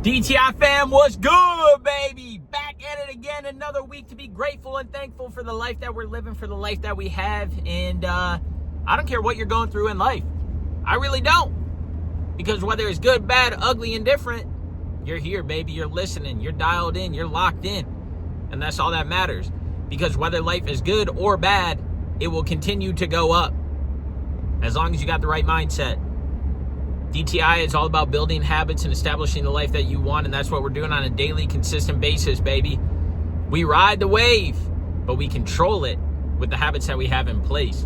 DTI fam, what's good, baby? Back at it again, another week to be grateful and thankful for the life that we're living, for the life that we have. And I don't care what you're going through in life. I really don't. Because whether it's good, bad, ugly, indifferent, you're here, baby. You're listening. You're dialed in. You're locked in. And that's all that matters. Because whether life is good or bad, it will continue to go up. As long as you got the right mindset. DTI is all about building habits and establishing the life that you want, and that's what we're doing on a daily, consistent basis, baby. We ride the wave, but we control it with the habits that we have in place.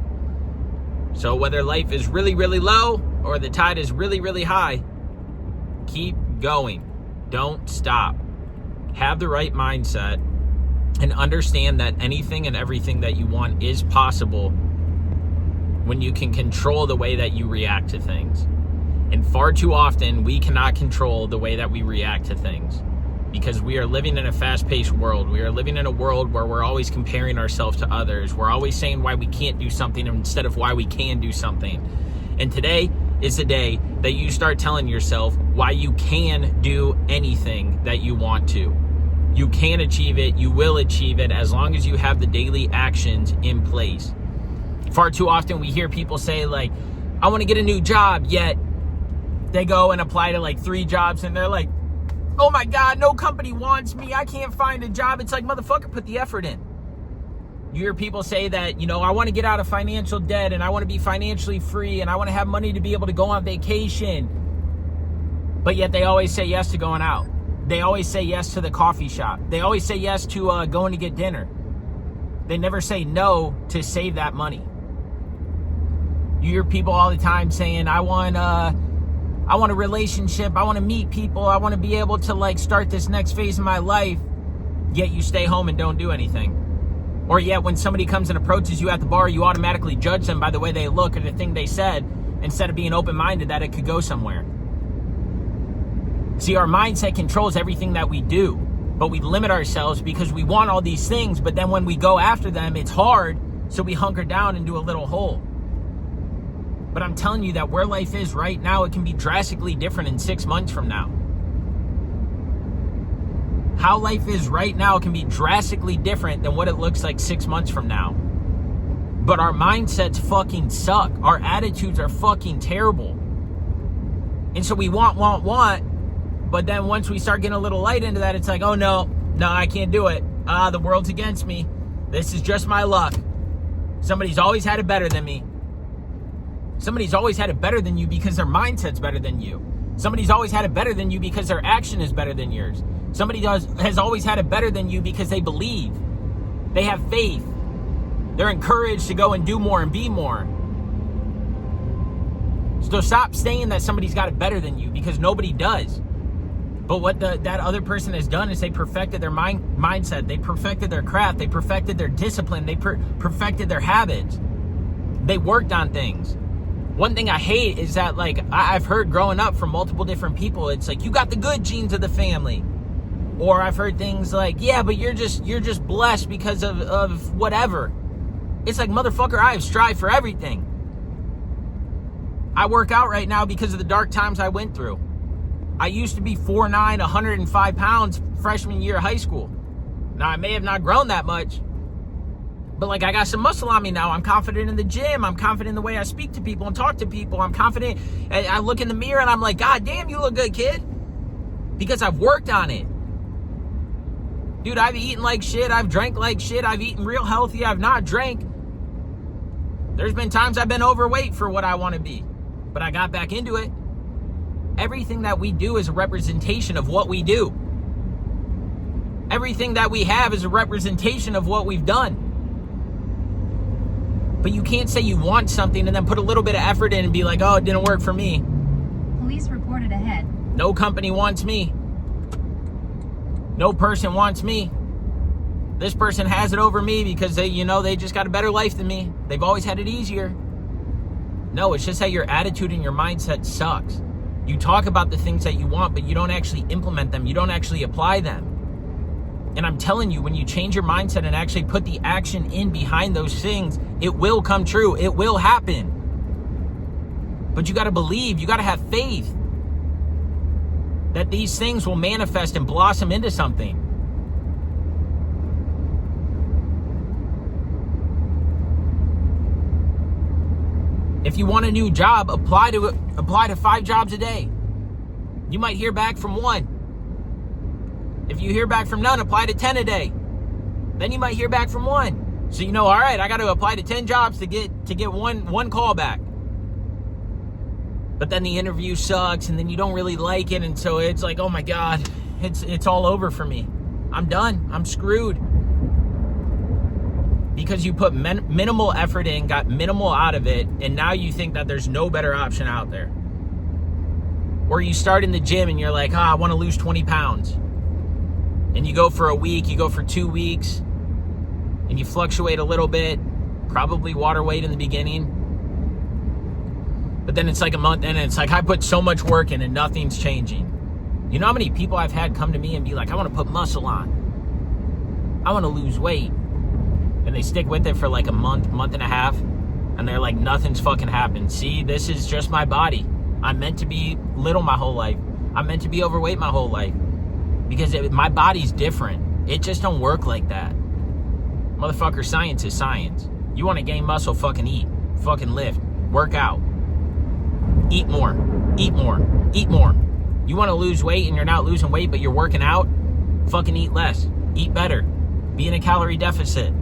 So whether life is really, really low or the tide is really, really high, keep going. Don't stop. Have the right mindset and understand that anything and everything that you want is possible when you can control the way that you react to things. And far too often, we cannot control the way that we react to things because we are living in a fast-paced world. We are living in a world where we're always comparing ourselves to others. We're always saying why we can't do something instead of why we can do something. And today is the day that you start telling yourself why you can do anything that you want to. You can achieve it. You will achieve it as long as you have the daily actions in place. Far too often, we hear people say, like, I want to get a new job, yet they go and apply to like 3 jobs and they're like, oh my God, no company wants me. I can't find a job. It's like, motherfucker, put the effort in. You hear people say that, I want to get out of financial debt and I want to be financially free and I want to have money to be able to go on vacation. But yet they always say yes to going out. They always say yes to the coffee shop. They always say yes to going to get dinner. They never say no to save that money. You hear people all the time saying, I want a relationship. I want to meet people. I want to be able to like start this next phase of my life. Yet you stay home and don't do anything. Or yet when somebody comes and approaches you at the bar, you automatically judge them by the way they look or the thing they said instead of being open-minded that it could go somewhere. See, our mindset controls everything that we do, but we limit ourselves because we want all these things. But then when we go after them, it's hard. So we hunker down into a little hole. But I'm telling you that where life is right now, it can be drastically different in 6 months from now. How life is right now can be drastically different than what it looks like 6 months from now. But our mindsets fucking suck. Our attitudes are fucking terrible. And so we want. But then once we start getting a little light into that, it's like, oh no, I can't do it. The world's against me. This is just my luck. Somebody's always had it better than me. Somebody's always had it better than you because their mindset's better than you. Somebody's always had it better than you because their action is better than yours. Somebody has always had it better than you because they believe. They have faith. They're encouraged to go and do more and be more. So stop saying that somebody's got it better than you because nobody does. But what that other person has done is they perfected their mindset. They perfected their craft. They perfected their discipline. They perfected their habits. They worked on things. One thing I hate is that, like, I've heard growing up from multiple different people, it's like, you got the good genes of the family. Or I've heard things like, yeah, but you're just blessed because of whatever. It's like, motherfucker, I have strived for everything. I work out right now because of the dark times I went through. I used to be 4'9", 105 pounds freshman year of high school. Now, I may have not grown that much, but like I got some muscle on me now. I'm confident in the gym. I'm confident in the way I speak to people and talk to people. I'm confident. I look in the mirror and I'm like, God damn, you look good, kid. Because I've worked on it. Dude, I've eaten like shit. I've drank like shit. I've eaten real healthy. I've not drank. There's been times I've been overweight for what I want to be. But I got back into it. Everything that we do is a representation of what we do. Everything that we have is a representation of what we've done. But you can't say you want something and then put a little bit of effort in and be like, oh, it didn't work for me. Police reported ahead. No company wants me. No person wants me. This person has it over me because they just got a better life than me. They've always had it easier. No, it's just that your attitude and your mindset sucks. You talk about the things that you want, but you don't actually implement them. You don't actually apply them. And I'm telling you, when you change your mindset and actually put the action in behind those things, it will come true. It will happen. But you got to believe. You got to have faith that these things will manifest and blossom into something. If you want a new job, apply to 5 jobs a day. You might hear back from 1. If you hear back from none, apply to 10 a day. Then you might hear back from 1. So you know, all right, I got to apply to 10 jobs to get one call back. But then the interview sucks, and then you don't really like it, and so it's like, oh my God, it's all over for me. I'm done. I'm screwed. Because you put minimal effort in, got minimal out of it, and now you think that there's no better option out there. Or you start in the gym and you're like, I want to lose 20 pounds. And you go for a week, you go for 2 weeks, and you fluctuate a little bit, probably water weight in the beginning. But then it's like a month in, and it's like, I put so much work in and nothing's changing. You know how many people I've had come to me and be like, I want to put muscle on. I want to lose weight. And they stick with it for like a month and a half, and they're like, nothing's fucking happened. See, this is just my body. I'm meant to be little my whole life. I'm meant to be overweight my whole life. Because my body's different. It just don't work like that. Motherfucker, science is science. You want to gain muscle, fucking eat. Fucking lift. Work out. Eat more. Eat more. Eat more. You want to lose weight and you're not losing weight, but you're working out? Fucking eat less. Eat better. Be in a calorie deficit.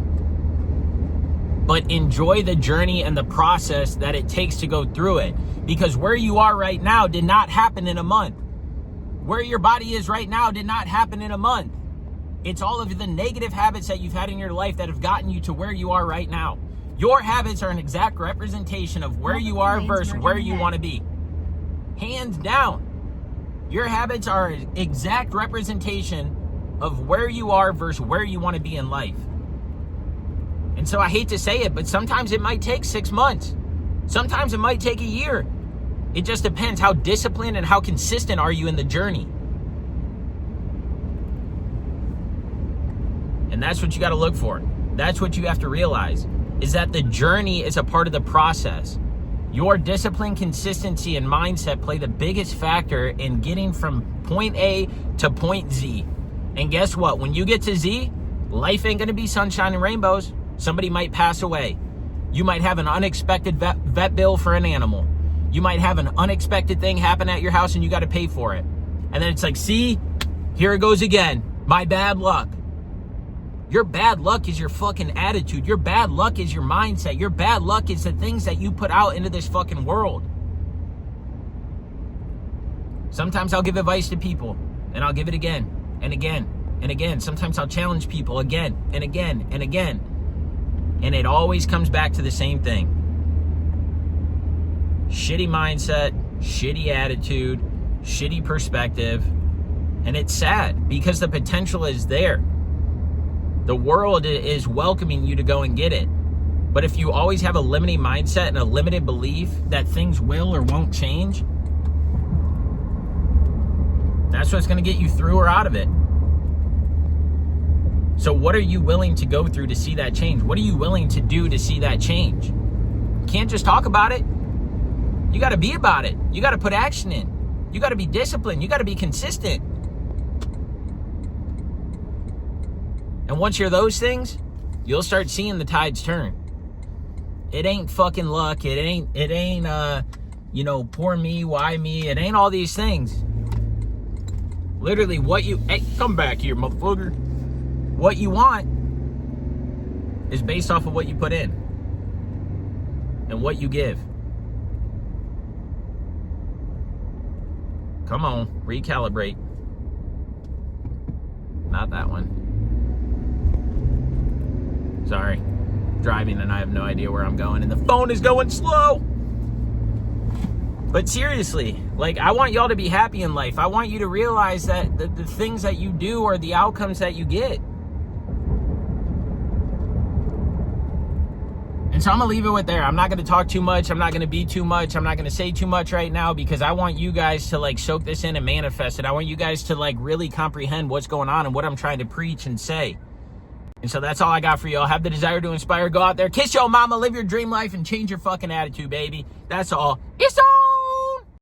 But enjoy the journey and the process that it takes to go through it. Because where you are right now did not happen in a month. Where your body is right now did not happen in a month. It's all of the negative habits that you've had in your life that have gotten you to where you are right now. Your habits are an exact representation of where you are versus where you want to be. Hands down. Your habits are an exact representation of where you are versus where you want to be in life. And so I hate to say it, but sometimes it might take 6 months. Sometimes it might take a year. It just depends how disciplined and how consistent are you in the journey. And that's what you got to look for. That's what you have to realize, is that the journey is a part of the process. Your discipline, consistency, and mindset play the biggest factor in getting from point A to point Z. And guess what? When you get to Z, life ain't going to be sunshine and rainbows. Somebody might pass away. You might have an unexpected vet bill for an animal. You might have an unexpected thing happen at your house and you got to pay for it. And then it's like, see, here it goes again. My bad luck. Your bad luck is your fucking attitude. Your bad luck is your mindset. Your bad luck is the things that you put out into this fucking world. Sometimes I'll give advice to people and I'll give it again and again and again. Sometimes I'll challenge people again and again and again. And it always comes back to the same thing. Shitty mindset, shitty attitude, shitty perspective. And it's sad because the potential is there. The world is welcoming you to go and get it. But if you always have a limiting mindset and a limited belief that things will or won't change, that's what's going to get you through or out of it. So what are you willing to go through to see that change? What are you willing to do to see that change? You can't just talk about it. You got to be about it. You got to put action in. You got to be disciplined. You got to be consistent. And once you're those things, you'll start seeing the tides turn. It ain't fucking luck. It ain't, poor me, why me? It ain't all these things. Literally hey, come back here, motherfucker. What you want is based off of what you put in and what you give. Come on, recalibrate. Not that one. Sorry, driving and I have no idea where I'm going and the phone is going slow. But seriously, like, I want y'all to be happy in life. I want you to realize that the things that you do are the outcomes that you get. And so I'm going to leave it with there. I'm not going to talk too much. I'm not going to be too much. I'm not going to say too much right now because I want you guys to like soak this in and manifest it. I want you guys to like really comprehend what's going on and what I'm trying to preach and say. And so that's all I got for y'all. Have the desire to inspire. Go out there, kiss your mama, live your dream life, and change your fucking attitude, baby. That's all. It's all.